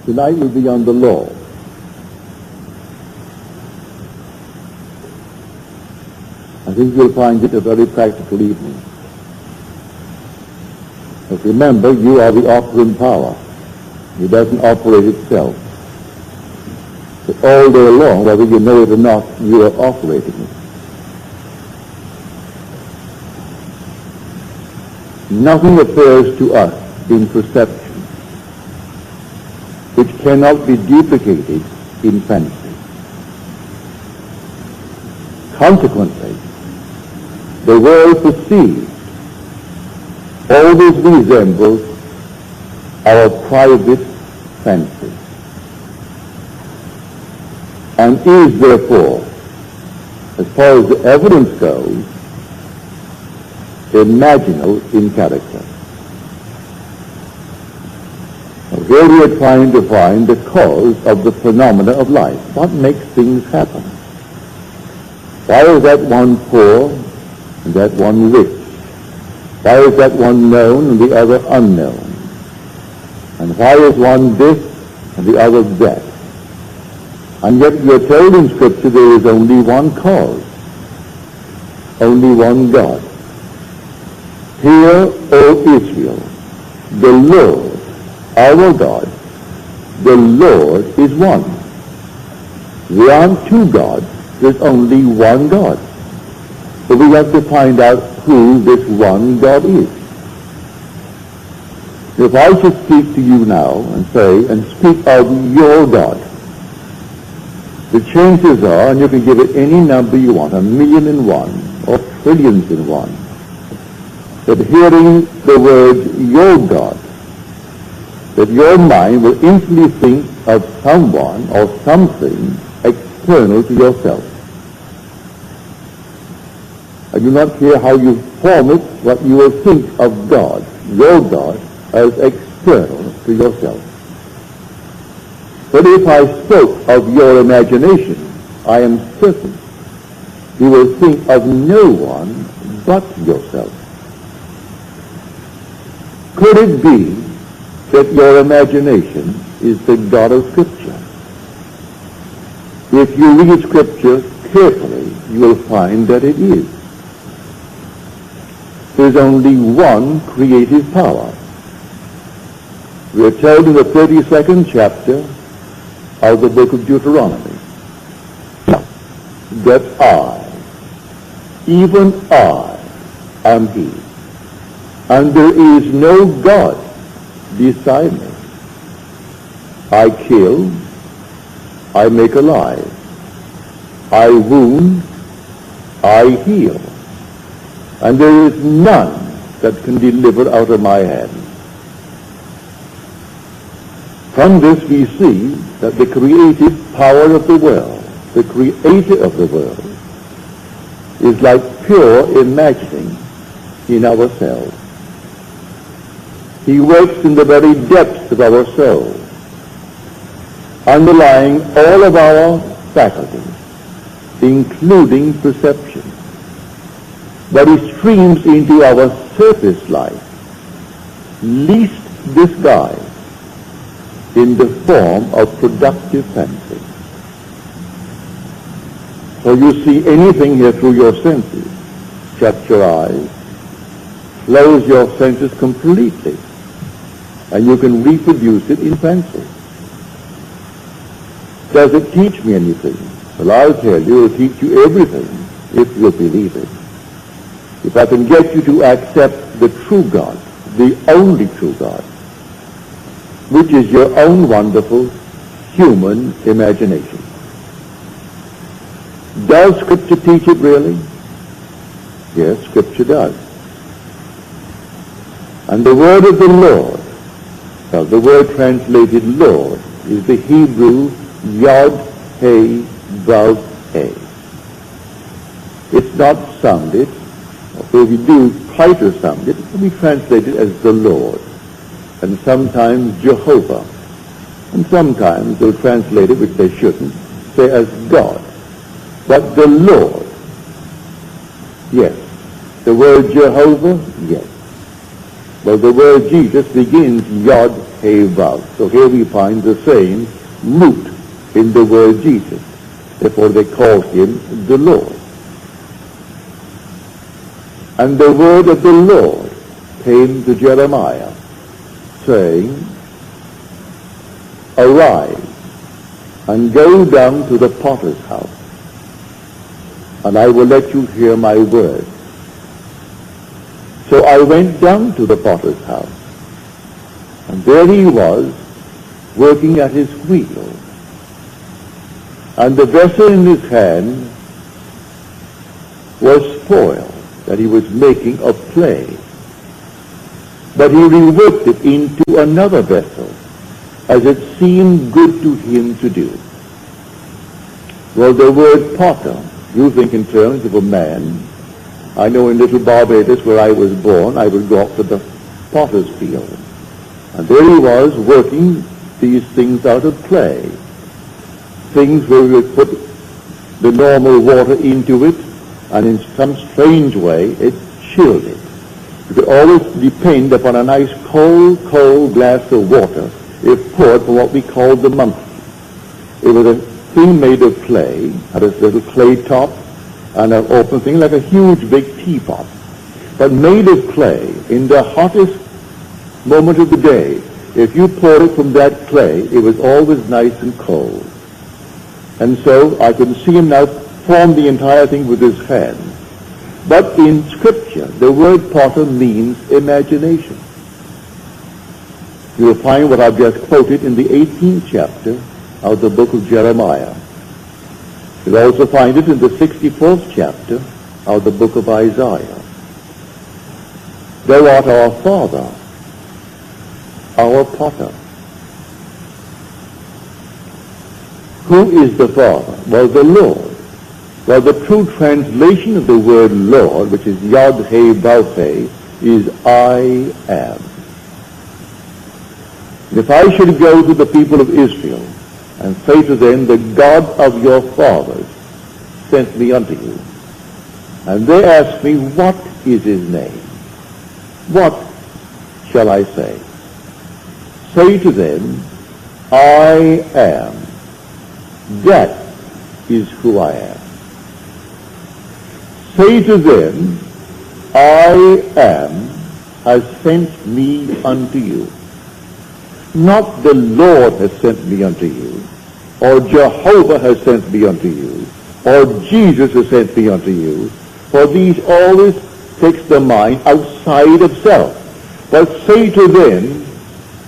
Tonight will be on the law. I think you'll find it a very practical evening. But remember, you are the offering power. It doesn't operate itself. But all day long, whether you know it or not, you are operating it. Nothing appears to us in perception which cannot be duplicated in fancy. Consequently, the world perceived always resembles our private fancy, and is therefore, as far as the evidence goes, imaginal in character. Here we are trying to find the cause of the phenomena of life. What makes things happen? Why is that one poor and that one rich? Why is that one known and the other unknown? And why is one this and the other that? And yet we are told in Scripture there is only one cause, only one God. Hear, O Israel, the Lord, our God, the Lord is one. There aren't two gods, there's only one God. So we have to find out who this one God is. If I should speak to you now and say, and speak of your God, the chances are, and you can give it any number you want, 1,000,001 or trillions in one, that hearing the word your God, that your mind will instantly think of someone or something external to yourself. I do not care how you form it, but you will think of God, your God, as external to yourself. But if I spoke of your imagination, I am certain you will think of no one but yourself. Could it be that your imagination is the God of Scripture? If you read Scripture carefully, you will find that it is. There's only one creative power. We are told in the 32nd chapter of the book of Deuteronomy that I, even I, am He, and there is no God beside me. I kill, I make alive, I wound, I heal, and there is none that can deliver out of my hand. From this we see that the creative power of the world, the creator of the world, is like pure imagining in ourselves. He works in the very depths of our soul, underlying all of our faculties, including perception. But he streams into our surface life, least disguised, in the form of productive fancy. So you see anything here through your senses. Shut your eyes, close your senses completely, and you can reproduce it in fancy. Does it teach me anything? Well, I'll tell you, it'll teach you everything if you'll believe it. If I can get you to accept the true God, the only true God, which is your own wonderful human imagination. Does Scripture teach it really? Yes, Scripture does. And the word of the Lord, well, the word translated Lord, is the Hebrew Yod He Vav He. It's not sounded, or if you do try to sound it, it can be translated as the Lord, and sometimes Jehovah, and sometimes they'll translate it, which they shouldn't, say as God. But the Lord, yes. The word Jehovah, yes. Well, the word Jesus begins Yod He Vav. So here we find the same root in the word Jesus. Therefore they call him the Lord. And the word of the Lord came to Jeremiah, saying, Arise and go down to the potter's house, and I will let you hear my word. So I went down to the potter's house, and there he was, working at his wheel. And the vessel in his hand was spoiled, that he was making of clay. But he reworked it into another vessel, as it seemed good to him to do. Well, the word potter, you think in terms of a man. I know in little Barbados, where I was born, I would go up to the potter's field. And there he was, working these things out of clay. Things where we would put the normal water into it, and in some strange way, it chilled it. You could always depend upon a nice cold glass of water if poured from what we called the monkey. It was a thing made of clay, had a little clay top, and an open thing like a huge big teapot, but made of clay. In the hottest moment of the day, if you poured it from that clay, it was always nice and cold. And so I can see him now form the entire thing with his hand. But in Scripture, the word potter means imagination. You will find what I've just quoted in the 18th chapter of the book of Jeremiah. You'll also find it in the 64th chapter of the book of Isaiah. Thou art our Father, our potter. Who is the Father? Well, the Lord. Well, the true translation of the word Lord, which is Yod He Vav He, is I am. If I should go to the people of Israel and say to them, the God of your fathers sent me unto you, and they ask me, what is his name? What shall I say? Say to them, I am. That is who I am. Say to them, I am has sent me unto you. Not the Lord has sent me unto you, or Jehovah has sent me unto you, or Jesus has sent me unto you, for these always takes the mind outside of self. But say to them,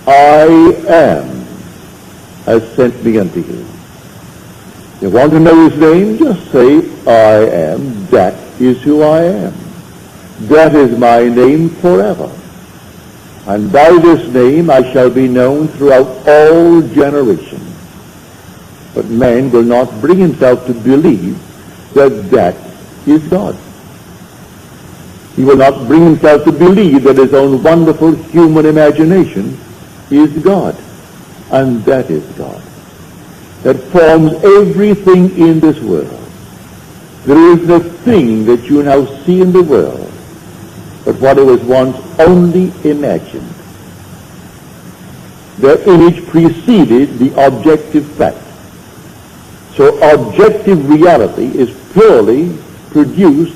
I am has sent me unto you. You want to know his name? Just say, I am. That is who I am. That is my name forever. And by this name I shall be known throughout all generations. But man will not bring himself to believe that that is God. He will not bring himself to believe that his own wonderful human imagination is God. And that is God, that forms everything in this world. There is a thing that you now see in the world, but what it was once only imagined. Their image preceded the objective fact. So objective reality is purely produced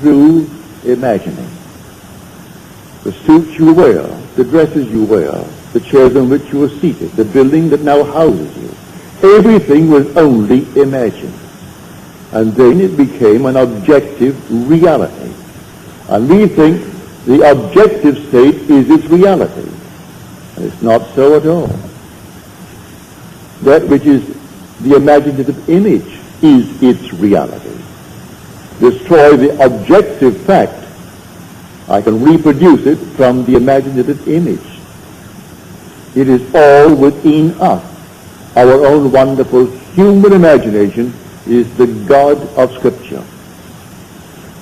through imagining. The suits you wear, the dresses you wear, the chairs on which you are seated, the building that now houses you, everything was only imagined. And then it became an objective reality. And we think the objective state is its reality. And it's not so at all. That which is the imaginative image is its reality. Destroy the objective fact, I can reproduce it from the imaginative image. It is all within us. Our own wonderful human imagination is the God of Scripture.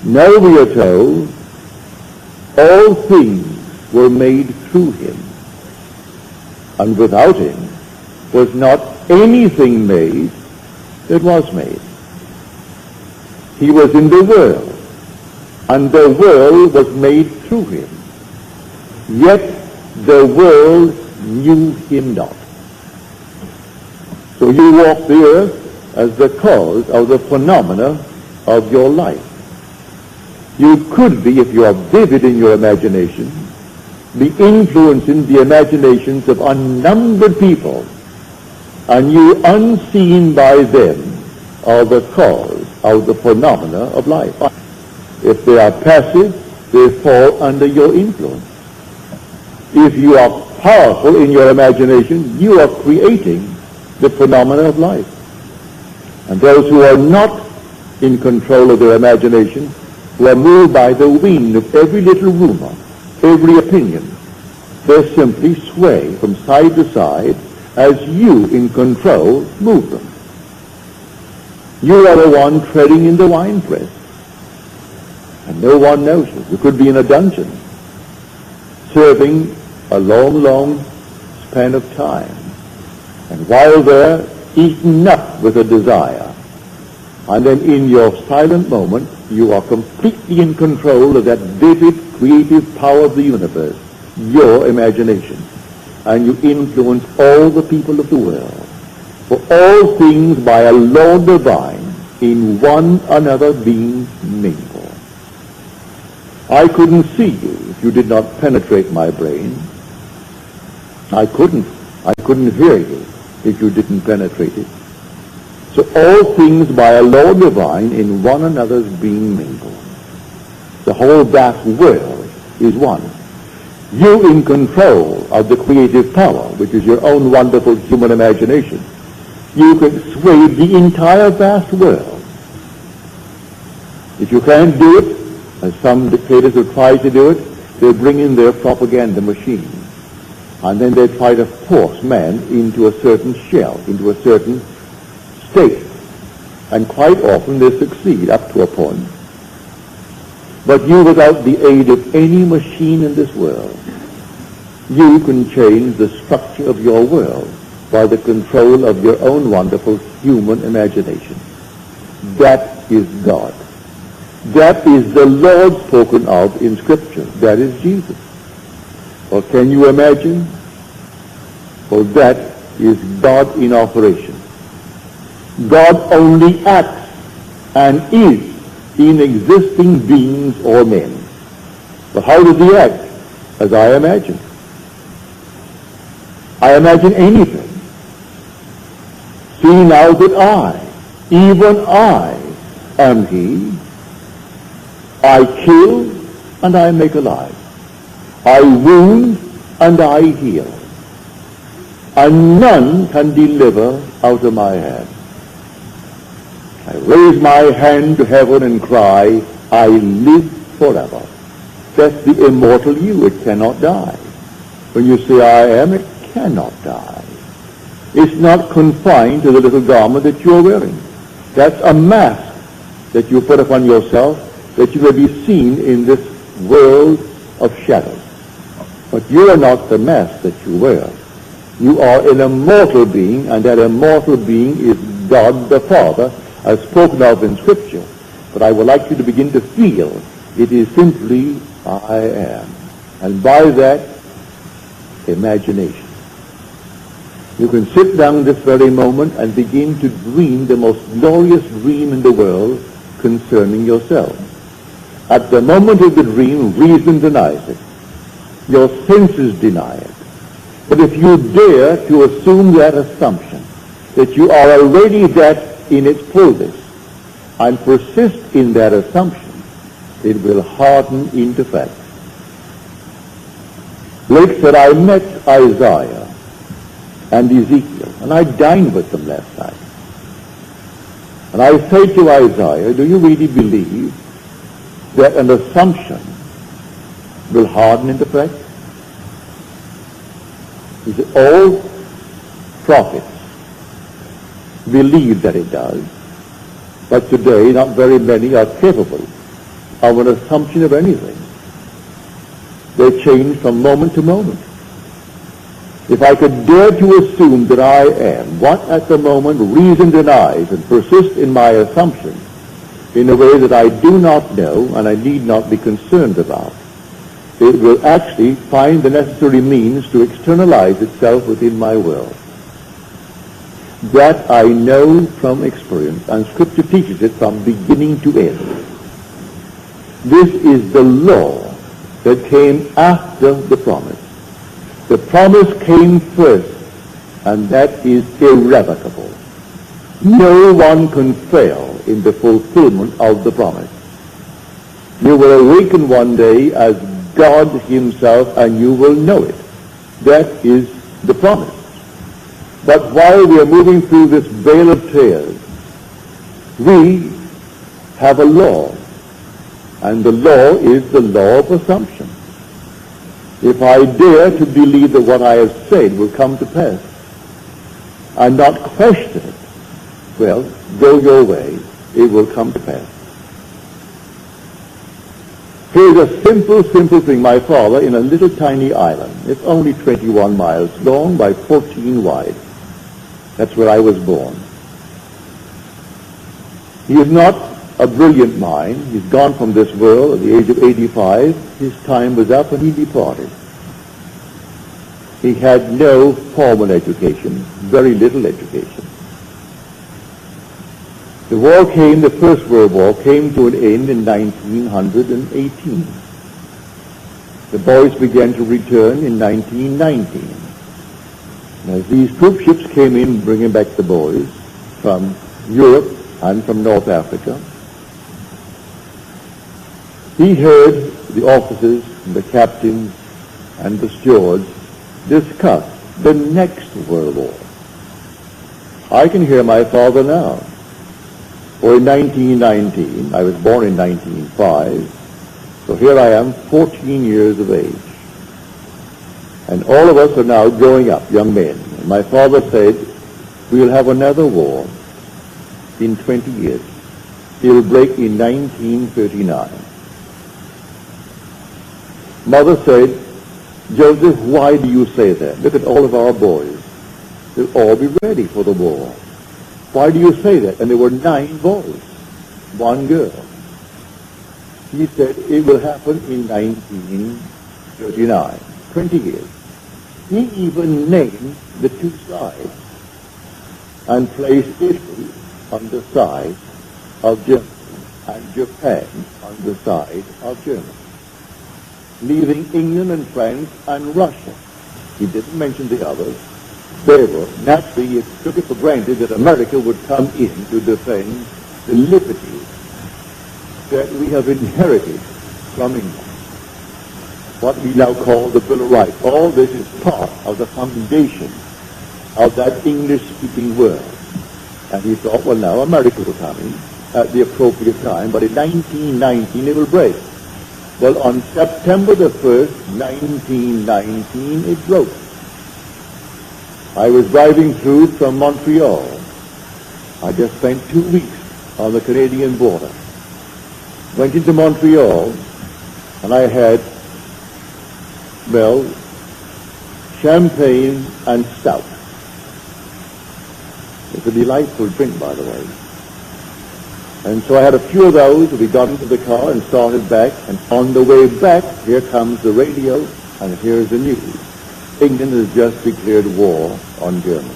Now we are told all things were made through him, and without him was not anything made that was made. He was in the world, and the world was made through him. yet the world knew him not. So you walk the earth as the cause of the phenomena of your life. You could be, if you are vivid in your imagination, be influencing the imaginations of unnumbered people, and you, unseen by them, are the cause of the phenomena of life. If they are passive, they fall under your influence. If you are powerful in your imagination, you are creating the phenomena of life. And those who are not in control of their imagination, who are moved by the wind of every little rumor, every opinion, they simply sway from side to side as you, in control, move them. You are the one treading in the winepress, and no one knows it. You could be in a dungeon, serving a long, long span of time, and while there, eaten up with a desire, and then in your silent moment, you are completely in control of that vivid, creative power of the universe, your imagination, and you influence all the people of the world. For all things by a law divine in one another being mingled. I couldn't see you if you did not penetrate my brain. I couldn't hear you if you didn't penetrate it. So all things by a law divine in one another's being mingled. The whole vast world is one. You in control of the creative power, which is your own wonderful human imagination. You can sway the entire vast world. If you can't do it, as some dictators who try to do it, they bring in their propaganda machine. And then they try to force man into a certain shell, into a certain state. And quite often they succeed up to a point. But you, without the aid of any machine in this world, you can change the structure of your world by the control of your own wonderful human imagination. That is God. That is the Lord spoken of in Scripture. That is Jesus. Or can you imagine? For that is God in operation. God only acts and is in existing beings or men. But how does he act? As I imagine. I imagine anything. See now that I, even I, am he. I kill and I make alive. I wound and I heal. And none can deliver out of my hand. I raise my hand to heaven and cry, I live forever. That's the immortal you. It cannot die. When you say I am, it cannot die. It's not confined to the little garment that you're wearing. That's a mask that you put upon yourself that you may be seen in this world of shadows. But you are not the mask that you wear. You are an immortal being, and that immortal being is God the Father, as spoken of in Scripture. But I would like you to begin to feel it is simply I am. And by that, imagination. You can sit down this very moment and begin to dream the most glorious dream in the world concerning yourself. At the moment of the dream, reason denies it. Your senses deny it. But if you dare to assume that assumption, that you are already that in its fullness, and persist in that assumption, it will harden into fact. Blake said, I met Isaiah and Ezekiel, and I dined with them last night. And I say to Isaiah, do you really believe that an assumption will harden into fact? He said, all prophets believe that it does, but today not very many are capable of an assumption of anything. They change from moment to moment. If I could dare to assume that I am what at the moment reason denies and persist in my assumption in a way that I do not know and I need not be concerned about, it will actually find the necessary means to externalize itself within my will. That I know from experience, and Scripture teaches it from beginning to end. This is the law that came after the promise. The promise came first, and that is irrevocable. No one can fail in the fulfillment of the promise. You will awaken one day as God himself, and you will know it. That is the promise. But while we are moving through this vale of tears, we have a law, and the law is the law of assumption. If I dare to believe that what I have said will come to pass and not question it, well, go your way, it will come to pass. Here's a simple thing. My father, in a little tiny island, it's only 21 miles long by 14 wide. That's where I was born. He is not a brilliant mind. He's gone from this world at the age of 85. His time was up and he departed. He had no formal education, very little education. The war came, the First World War came to an end in 1918. The boys began to return in 1919. As these troop ships came in, bringing back the boys from Europe and from North Africa, he heard the officers, the captains, and the stewards discuss the next World War. I can hear my father now. For in 1919, I was born in 1905, so here I am, 14 years of age. And all of us are now growing up, young men. And my father said, we'll have another war in 20 years. It will break in 1939. Mother said, Joseph, why do you say that? Look at all of our boys. They'll all be ready for the war. Why do you say that? And there were 9 boys, 1 girl. He said it will happen in 1939, 20 years. He even named the 2 sides and placed Italy on the side of Germany and Japan on the side of Germany, leaving England and France and Russia. He didn't mention the others. They were, naturally, he took it for granted that America would come in to defend the liberties that we have inherited from England. What we now call the Bill of Rights. All this is part of the foundation of that English-speaking world. And he thought, well, now America will come in at the appropriate time, but in 1919 it will break. Well, on September the 1st, 1919, it broke. I was driving through from Montreal. I just spent 2 weeks on the Canadian border. Went into Montreal, and I had, well, champagne and stout. It's a delightful drink, by the way. And so I had a few of those. We got into the car and started back. And on the way back, here comes the radio, and here's the news. England has just declared war on Germany.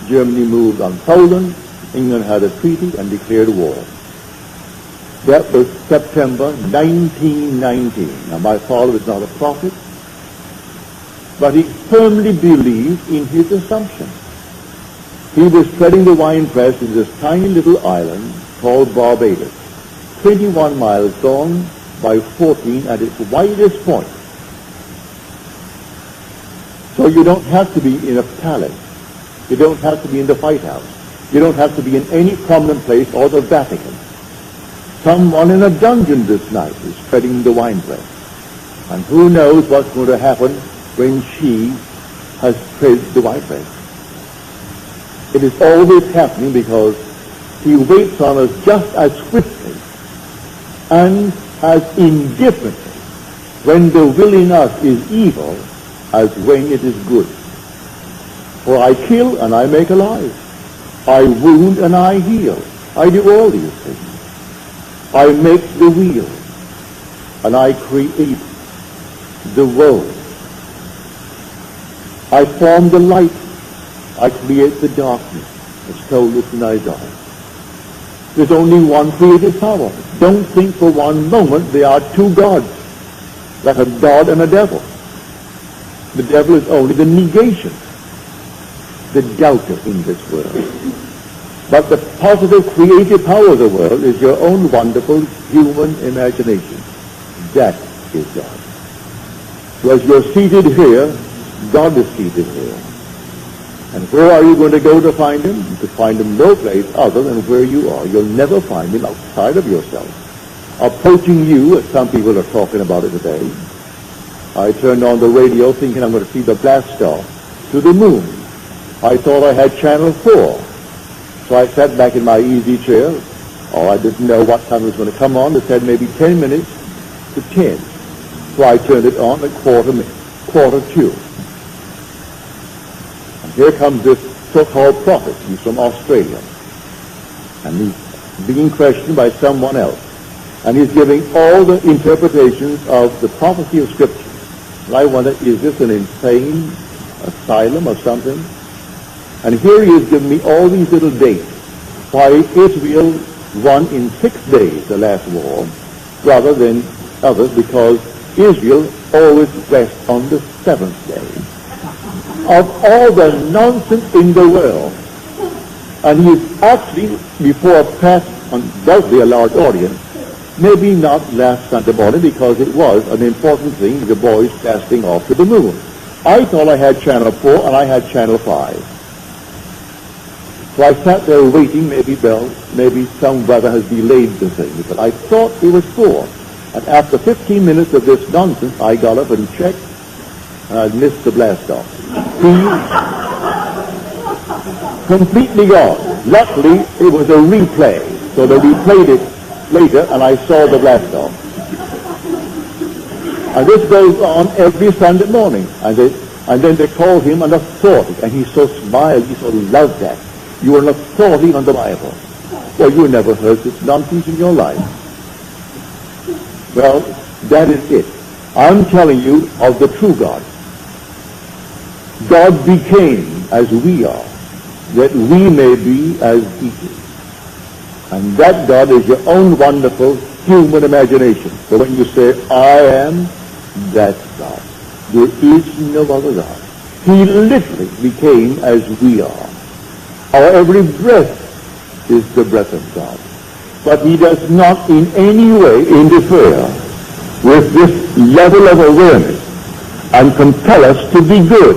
Germany moved on Poland. England had a treaty and declared war. That was September 1919. Now, my father was not a prophet, but he firmly believed in his assumption. He was treading the winepress in this tiny little island called Barbados, 21 miles long by 14 at its widest point. So you don't have to be in a palace. You don't have to be in the White House. You don't have to be in any prominent place or the Vatican. Someone in a dungeon this night is treading the winepress. And who knows what's going to happen when she has tread the winepress. It is always happening because he waits on us just as swiftly and as indifferently when the will in us is evil as when it is good. For I kill and I make alive. I wound and I heal. I do all these things. I make the wheel and I create. the world. I form the light. I create the darkness. It's told us in Isaiah. There's only one creative power. Don't think for one moment there are two gods, like a God and a devil. The devil is only the negation, the doubter in this world. But the positive creative power of the world is your own wonderful human imagination. That is God. So as you're seated here, God is seated here. And where are you going to go to find him? You could find him no place other than where you are. You'll never find him outside of yourself. Approaching you, as some people are talking about it today. I turned on the radio thinking I'm going to see the blast off to the moon. I thought I had Channel 4. So I sat back in my easy chair. Oh, I didn't know what time it was going to come on. It said maybe 10 minutes to 10. So I turned it on at quarter to. And here comes this so-called prophet. He's from Australia. And he's being questioned by someone else. And he's giving all the interpretations of the prophecy of Scripture. And I wonder, is this an insane asylum or something? And here he is giving me all these little dates. Why Israel won in 6 days the last war, rather than others, because Israel always rests on the 7th day. Of all the nonsense in the world. And he is actually, before a press, undoubtedly a large audience, maybe not last Sunday morning, because it was an important thing, the boys casting off to the moon. I thought I had Channel 4 and I had Channel 5. So I sat there waiting, maybe some brother has delayed the thing, but I thought it was 4. And after 15 minutes of this nonsense, I got up and checked, and I missed the blast off. Completely gone. Luckily, it was a replay, so they replayed it later, and I saw the blast off. And this goes on every Sunday morning, and then they call him an authority, and he so smiled, he so loved that. You are an authority on the Bible. Well, you never heard this nonsense in your life. Well, that is it. I'm telling you of the true God. God became as we are, that we may be as he is. And that God is your own wonderful human imagination. So when you say, I am, that's God. There is no other God. He literally became as we are. Our every breath is the breath of God. But he does not in any way interfere with this level of awareness and compel us to be good,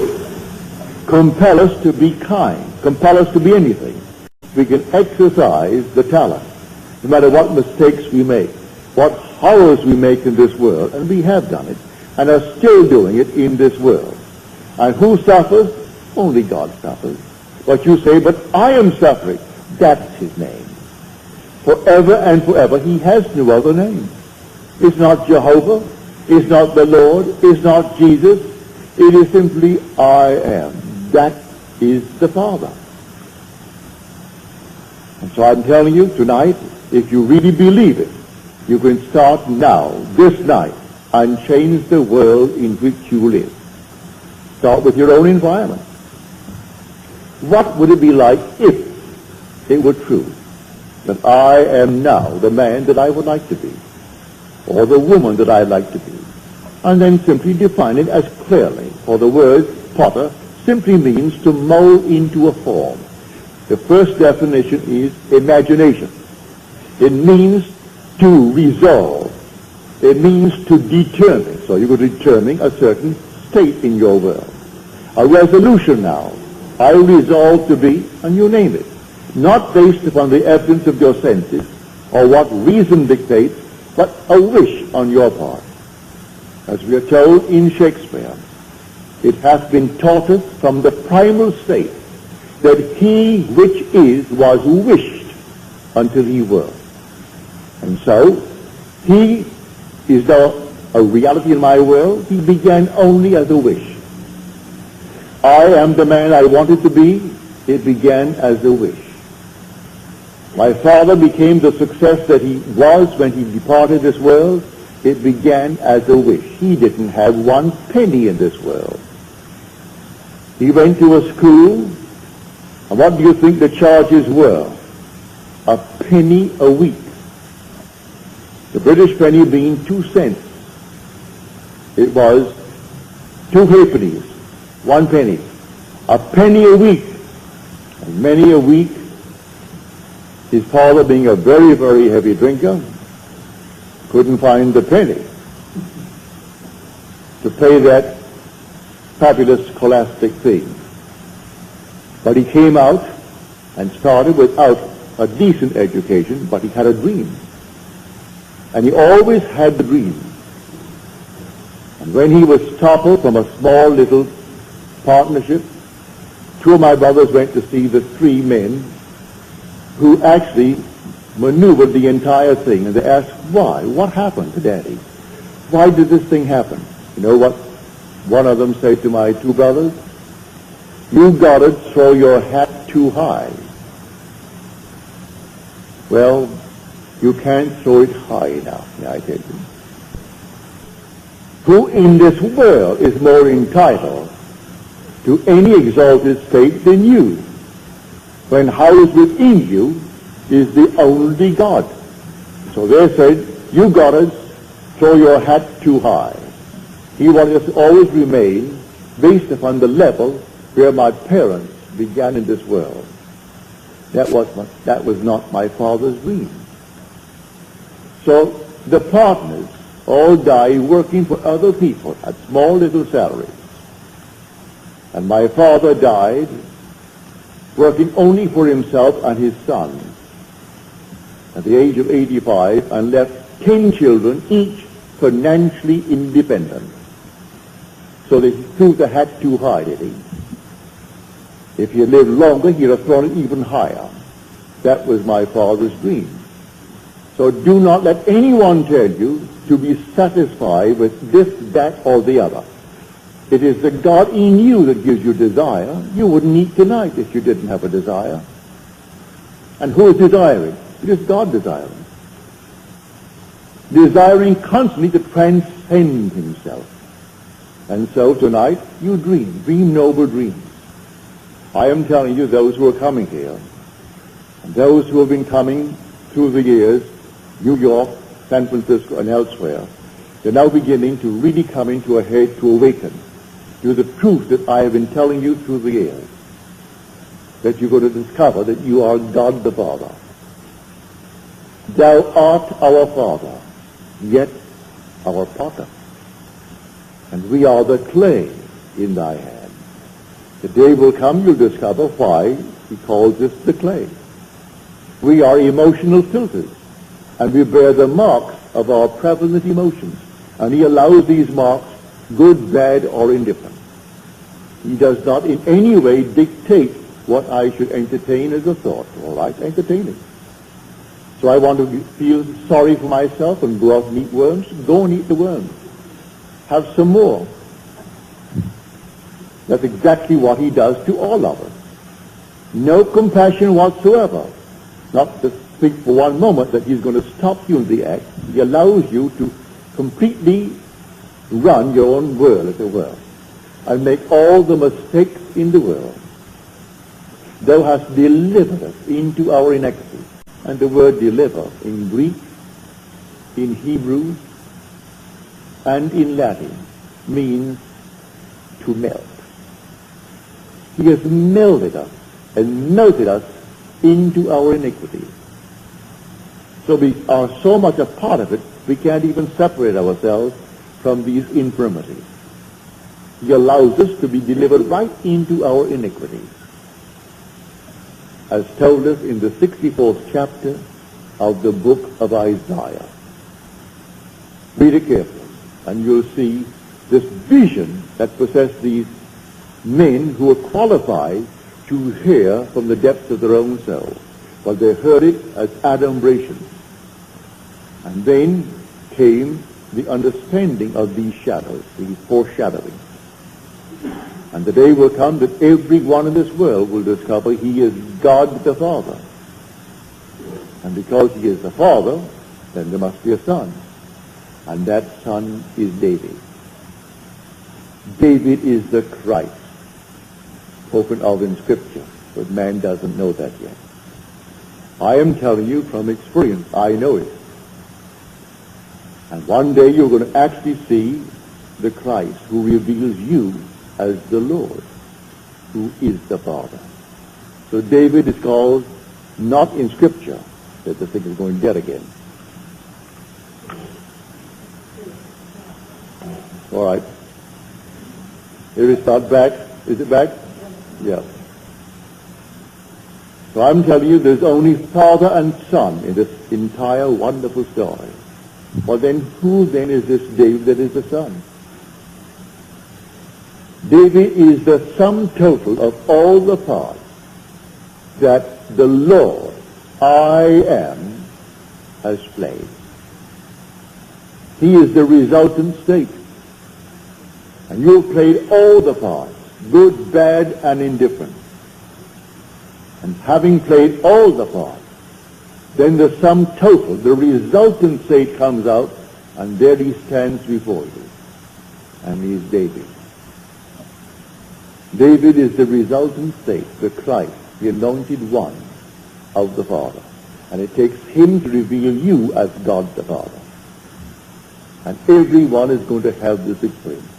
compel us to be kind, compel us to be anything. We can exercise the talent, no matter what mistakes we make, what horrors we make in this world, and we have done it, and are still doing it in this world. And who suffers? Only God suffers. But you say, but I am suffering. That's his name. Forever and forever, he has no other name. It's not Jehovah. It's not the Lord. It's not Jesus. It is simply I am. That is the Father. And so I'm telling you tonight, if you really believe it, you can start now, this night, and change the world in which you live. Start with your own environment. What would it be like if it were true that I am now the man that I would like to be, or the woman that I'd like to be? And then simply define it as clearly, for the word potter simply means to mold into a form. The first definition is imagination. It means to resolve. It means to determine. So you were determining a certain state in your world. A resolution now. I resolve to be, and you name it. Not based upon the evidence of your senses or what reason dictates, but a wish on your part. As we are told in Shakespeare, it hath been taught us from the primal state that he which is was wished until he were. And so, he is now a reality in my world. He began only as a wish. I am the man I wanted to be. It began as a wish. My father became the success that he was when he departed this world. It began as a wish. He didn't have one penny in this world. He went to a school, and what do you think the charges were? A penny a week. The British penny being 2 cents. It was 2 halfpennies, 1 penny. A penny a week. And many a week, his father, being a very, very heavy drinker, couldn't find the penny to pay that fabulous scholastic fee. But he came out and started without a decent education, but he had a dream. And he always had the dream. And when he was toppled from a small little partnership, 2 of my brothers went to see the 3 men who actually maneuvered the entire thing. And they asked, why? What happened to Daddy? Why did this thing happen? You know what one of them said to my 2 brothers? You Goddard throw your hat too high. Well, you can't throw it high enough, may I tell you. Who in this world is more entitled to any exalted state than you, when housed within you is the only God? So they said, you Goddards, throw your hat too high. He wanted us to always remain based upon the level where my parents began in this world. That was not my father's dream. So the partners all died working for other people at small little salaries. And my father died working only for himself and his son at the age of 85, and left 10 children, each financially independent. So they threw the hat too high, did he? If he had lived longer, he'd have thrown it even higher. That was my father's dream. So do not let anyone tell you to be satisfied with this, that, or the other. It is the God in you that gives you desire. You wouldn't eat tonight if you didn't have a desire. And who is desiring? It is God desiring. Desiring constantly to transcend himself. And so tonight, you dream noble dreams. I am telling you, those who are coming here, and those who have been coming through the years, New York, San Francisco, and elsewhere, they're now beginning to really come into a head to awaken to the truth that I have been telling you through the years, that you're going to discover that you are God the Father. Thou art our Father, yet our potter, and we are the clay in thy hand. The day will come, you'll discover why he calls us the clay. We are emotional filters, and we bear the marks of our prevalent emotions, and he allows these marks, good, bad, or indifferent. He does not in any way dictate what I should entertain as a thought. All right, entertain it. So I want to feel sorry for myself and go out and eat worms. Go and eat the worms. Have some more. That's exactly what he does to all of us. No compassion whatsoever. Not to think for one moment that he's going to stop you in the act. He allows you to completely run your own world, as it were, and make all the mistakes in the world. Thou hast delivered us into our iniquity. And the word deliver in Greek, in Hebrew, and in Latin means to melt. He has melted us and melted us into our iniquities. So we are so much a part of it, we can't even separate ourselves from these infirmities. He allows us to be delivered right into our iniquities, as told us in the 64th chapter of the book of Isaiah. Read it carefully, and you'll see this vision that possessed these men who were qualified to hear from the depths of their own souls. But they heard it as adumbrations. And then came the understanding of these shadows, these foreshadowings. And the day will come that everyone in this world will discover he is God the Father. And because he is the Father, then there must be a Son. And that son is David. David is the Christ spoken of in Scripture, but man doesn't know that yet. I am telling you from experience, I know it. And one day you're going to actually see the Christ who reveals you as the Lord, who is the Father. So David is called, not in Scripture, that the thing is going dead again. All right. Here is start back. Is it back? Yeah. So I'm telling you, there's only Father and Son in this entire wonderful story. Well then, who then is this David that is the Son? David is the sum total of all the parts that the Lord, I am, has played. He is the resultant state. And you've played all the parts, good, bad, and indifferent. And having played all the parts, then the sum total, the resultant state comes out, and there he stands before you. And he is David. David is the resultant state, the Christ, the anointed one of the Father. And it takes him to reveal you as God the Father. And everyone is going to have this experience.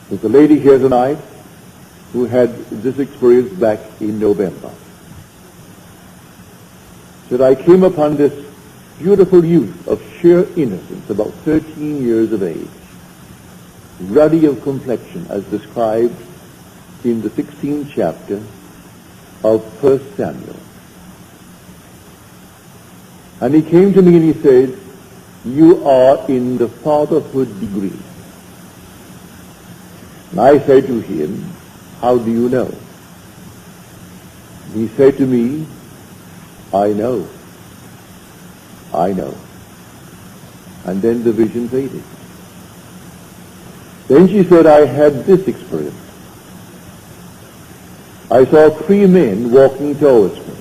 There's a lady here tonight who had this experience back in November. Said, I came upon this beautiful youth of sheer innocence, about 13 years of age, ruddy of complexion, as described in the 16th chapter of 1 Samuel. And he came to me and he said, you are in the fatherhood degree. And I said to him, how do you know? He said to me, I know. I know. And then the vision faded. Then she said, I had this experience. I saw 3 men walking towards me.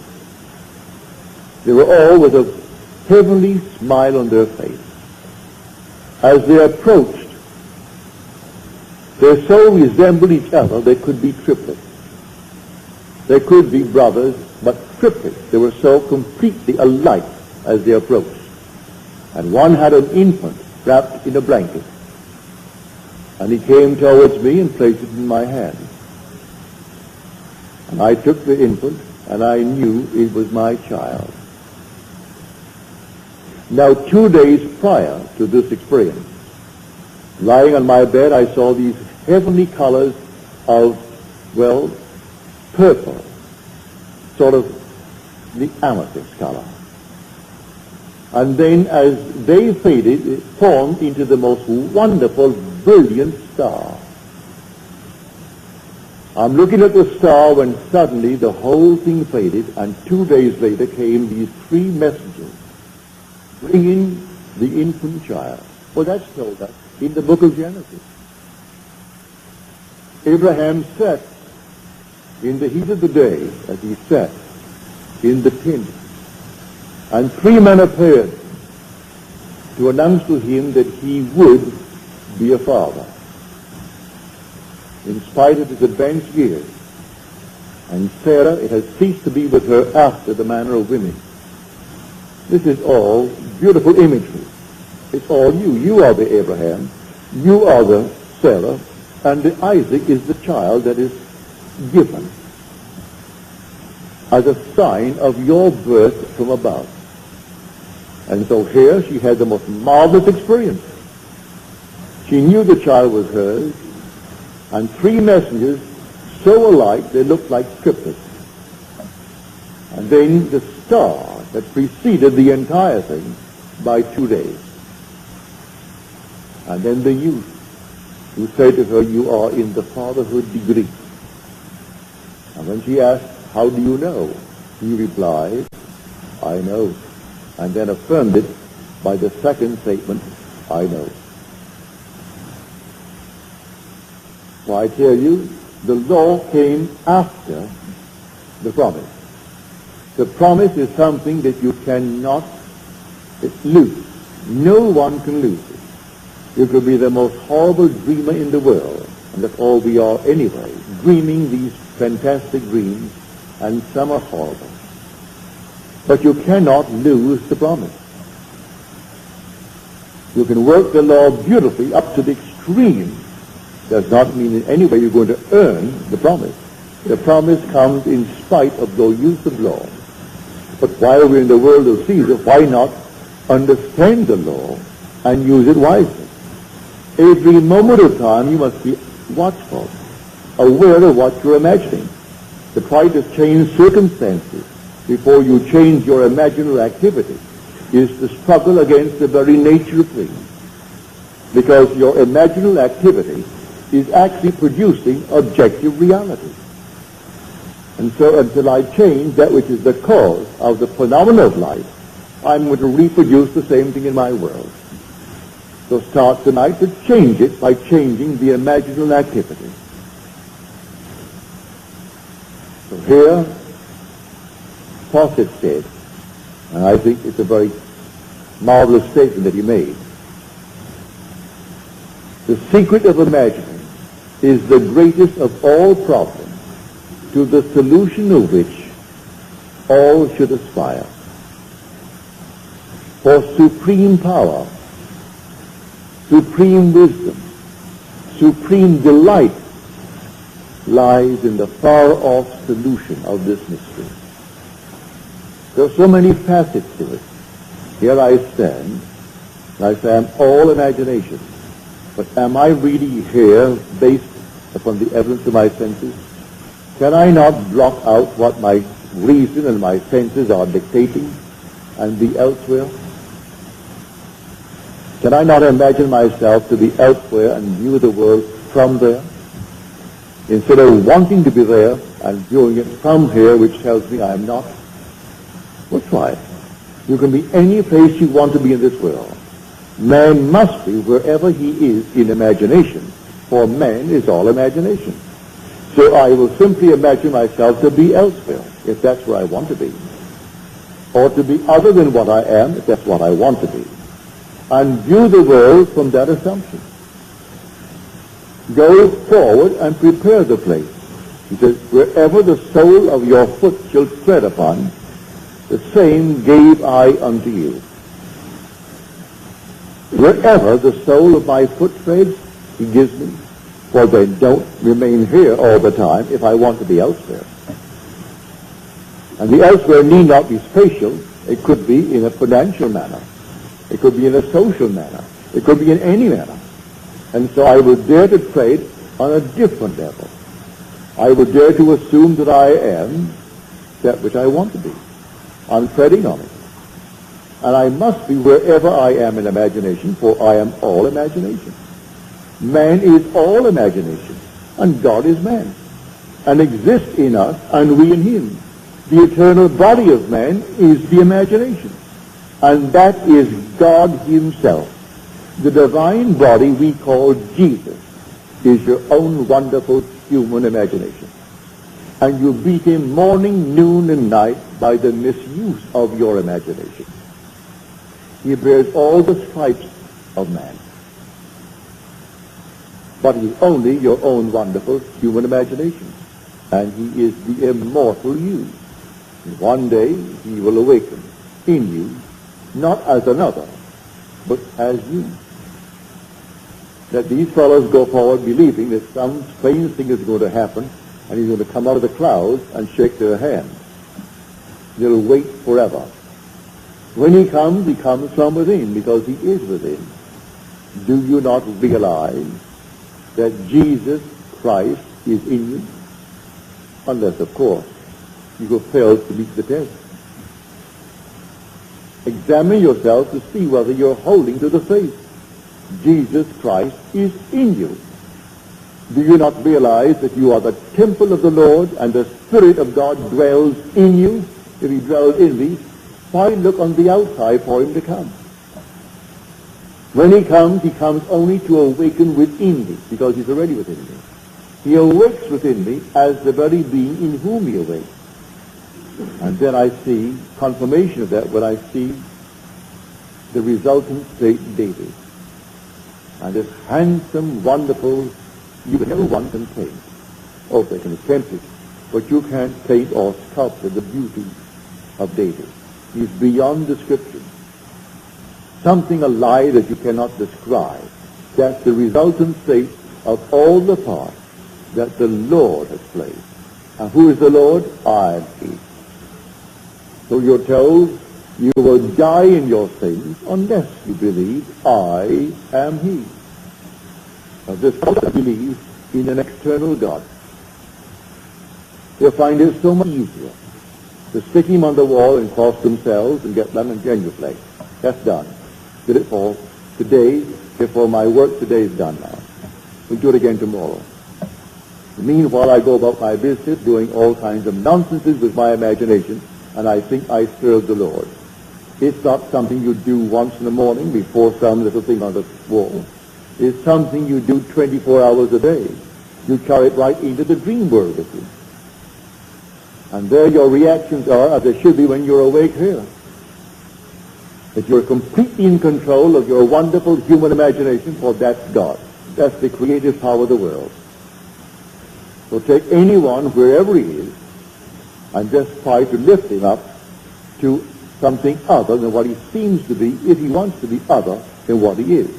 They were all with a heavenly smile on their face. As they approached, they so resembled each other, they could be triplets. They could be brothers, but triplets. They were so completely alike as they approached. And one had an infant wrapped in a blanket. And he came towards me and placed it in my hand. And I took the infant, and I knew it was my child. Now, 2 days prior to this experience, lying on my bed, I saw these heavenly colors of, well, purple, sort of the amethyst color. And then as they faded, it formed into the most wonderful, brilliant star. I'm looking at the star when suddenly the whole thing faded, and 2 days later came these 3 messengers bringing the infant child. Well, that's told us in the book of Genesis. Abraham sat in the heat of the day, as he sat in the tent, and 3 men appeared to announce to him that he would be a father, in spite of his advanced years. And Sarah, it has ceased to be with her after the manner of women. This is all beautiful imagery. It's all you. You are the Abraham. You are the Sarah. And the Isaac is the child that is given as a sign of your birth from above. And so here she had the most marvelous experience. She knew the child was hers, and 3 messengers so alike they looked like triplets. And then the star that preceded the entire thing by 2 days. And then the youth who said to her, you are in the fatherhood degree. And when she asked, how do you know? He replied, I know. And then affirmed it by the second statement, I know. So I tell you, the law came after the promise. The promise is something that you cannot loose. No one can lose it. You could be the most horrible dreamer in the world, and that's all we are anyway, dreaming these fantastic dreams, and some are horrible. But you cannot lose the promise. You can work the law beautifully up to the extreme. Does not mean in any way you're going to earn the promise. The promise comes in spite of the use of law. But while we're in the world of Caesar, why not understand the law and use it wisely? Every moment of time you must be watchful, aware of what you're imagining. To try to change circumstances before you change your imaginary activity is to struggle against the very nature of things. Because your imaginary activity is actually producing objective reality. And so until I change that which is the cause of the phenomena of life, I'm going to reproduce the same thing in my world. So start tonight to change it by changing the imaginal activity. So here, Fawcett said, and I think it's a very marvelous statement that he made, the secret of imagining is the greatest of all problems, to the solution of which all should aspire. For supreme power, supreme wisdom, supreme delight lies in the far-off solution of this mystery. There are so many facets to it. Here I stand, and I say I'm all imagination. But am I really here based upon the evidence of my senses? Can I not block out what my reason and my senses are dictating and be elsewhere? Can I not imagine myself to be elsewhere and view the world from there? Instead of wanting to be there and viewing it from here, which tells me I am not? Well, try it. You can be any place you want to be in this world. Man must be wherever he is in imagination, for man is all imagination. So I will simply imagine myself to be elsewhere, if that's where I want to be, or to be other than what I am, if that's what I want to be, and view the world from that assumption. Go forward and prepare the place. He says, wherever the sole of your foot shall tread upon, the same gave I unto you. Wherever the sole of my foot treads, he gives me. For they don't remain here all the time if I want to be elsewhere. And the elsewhere need not be spatial. It could be in a financial manner. It could be in a social manner. It could be in any manner. And so I would dare to trade on a different level. I would dare to assume that I am that which I want to be. I'm treading on it. And I must be wherever I am in imagination, for I am all imagination. Man is all imagination, and God is man, and exists in us, and we in him. The eternal body of man is the imagination, and that is God himself. The divine body we call Jesus is your own wonderful human imagination. And you beat him morning, noon, and night by the misuse of your imagination. He bears all the stripes of man. But he's only your own wonderful human imagination. And he is the immortal you. And one day he will awaken in you, not as another, but as you. That these fellows go forward believing that some strange thing is going to happen, and he's going to come out of the clouds and shake their hand. They'll wait forever. When he comes from within, because he is within. Do you not realize that Jesus Christ is in you? Unless, of course, you have failed to meet the test. Examine yourself to see whether you're holding to the faith. Jesus Christ is in you. Do you not realize that you are the temple of the Lord and the Spirit of God dwells in you? If he dwells in me, why look on the outside for him to come? When he comes only to awaken within me, because he's already within me. He awakes within me as the very being in whom he awakes. And then I see confirmation of that when I see the resultant state David. And this handsome, wonderful, you never one can paint. Oh, they can attempt it, but you can't paint or sculpture the beauty of David. He's beyond description. Something alive that you cannot describe. That's the resultant state of all the parts that the Lord has played. And who is the Lord? I am He. So you're told you will die in your sins unless you believe I am He. Now this person believes in an external God. They'll find it so much easier to stick him on the wall and cross themselves and get them and genuflect. That's done. Did it for today. Therefore my work today is done now. We'll do it again tomorrow. Meanwhile I go about my business doing all kinds of nonsenses with my imagination, and I think I serve the Lord. It's not something you do once in the morning before some little thing on the wall. It's something you do 24 hours a day. You carry it right into the dream world with you. And there your reactions are as they should be when you're awake here. That you're completely in control of your wonderful human imagination, for that's God. That's the creative power of the world. So take anyone, wherever he is, and just try to lift him up to something other than what he seems to be, if he wants to be other than what he is.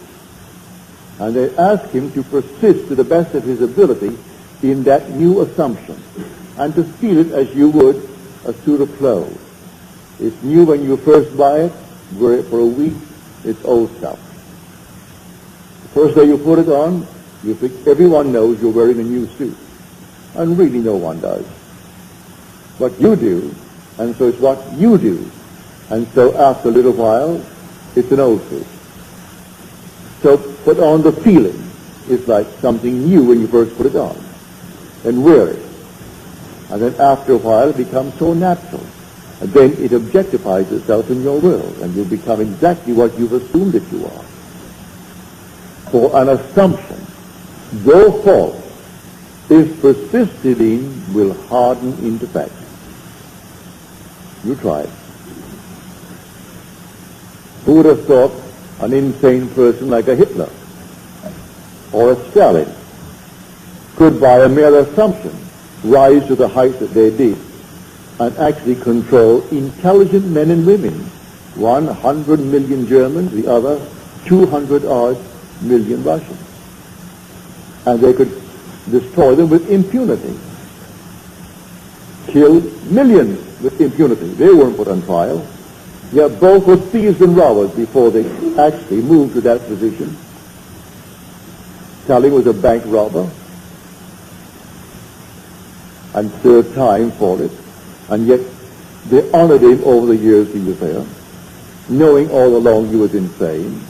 And they ask him to persist to the best of his ability in that new assumption, and to feel it as you would a suit of clothes. It's new when you first buy it, wear it for a week, it's old stuff. The first day you put it on, you think everyone knows you're wearing a new suit. And really no one does. But you do, and so it's what you do. And so after a little while, it's an old suit. So put on the feeling. It's like something new when you first put it on. And wear it. And then after a while it becomes so natural. And then it objectifies itself in your world, and you become exactly what you've assumed that you are. For an assumption, though false, if persisted in, will harden into fact. You try it. Who would have thought an insane person like a Hitler or a Stalin could, by a mere assumption, rise to the height that they did and actually control intelligent men and women, 100 million Germans, the other 200-odd million Russians. And they could destroy them with impunity, kill millions with impunity. They weren't put on trial. Yet both were thieves and robbers before they actually moved to that position. Stalin was a bank robber and served time for it, and yet they honored him over the years he was there, knowing all along he was insane.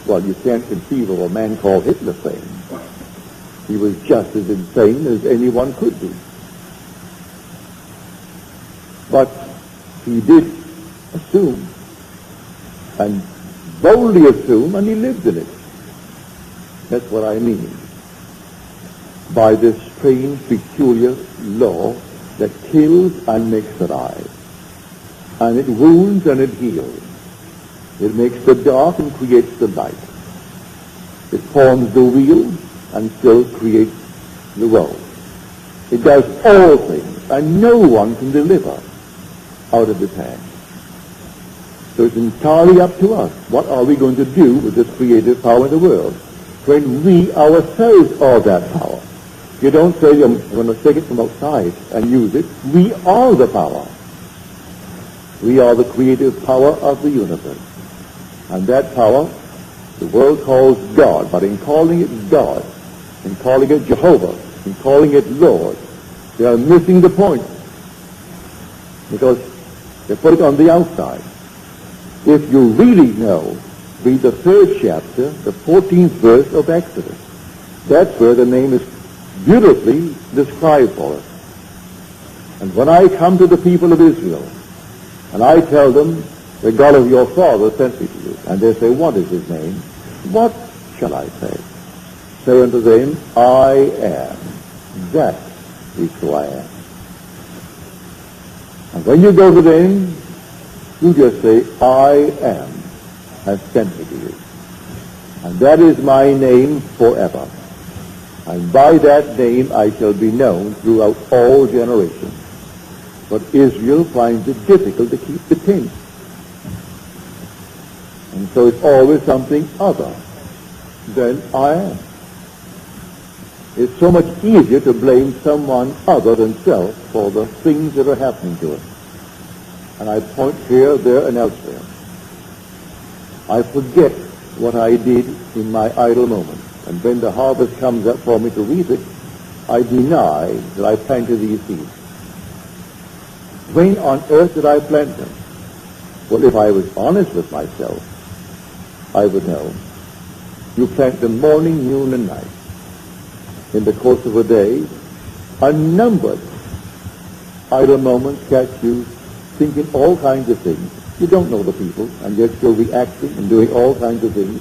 Well, you can't conceive of a man called Hitler sane. He was just as insane as anyone could be. But he did assume, and boldly assume, and he lived in it. That's what I mean by this strange, peculiar law that kills and makes alive. And it wounds and it heals. It makes the dark and creates the light. It forms the wheel and still creates the road. It does all things, and no one can deliver out of its hand. So it's entirely up to us. What are we going to do with this creative power in the world when we ourselves are that power? You don't say, I'm going to take it from outside and use it. We are the power. We are the creative power of the universe. And that power, the world calls God, but in calling it God, in calling it Jehovah, in calling it Lord, they are missing the point. Because they put it on the outside. If you really know, read the 3rd chapter, the 14th verse of Exodus. That's where the name is beautifully described for us. And when I come to the people of Israel, and I tell them, the God of your father sent me to you, and they say, what is his name? What shall I say? Say unto them, I am. That is who I am. And when you go to them, you just say, I am. has sent me to you. And that is my name forever. And by that name I shall be known throughout all generations. But Israel finds it difficult to keep the 10th. And so it's always something other than I am. It's so much easier to blame someone other than self for the things that are happening to us. And I point here, there, and elsewhere. I forget what I did in my idle moments. And when the harvest comes up for me to reap it, I deny that I planted these seeds. When on earth did I plant them? Well, if I was honest with myself, I would know. You plant them morning, noon, and night. In the course of a day, unnumbered idle moments catch you thinking all kinds of things. You don't know the people, and yet you're reacting and doing all kinds of things.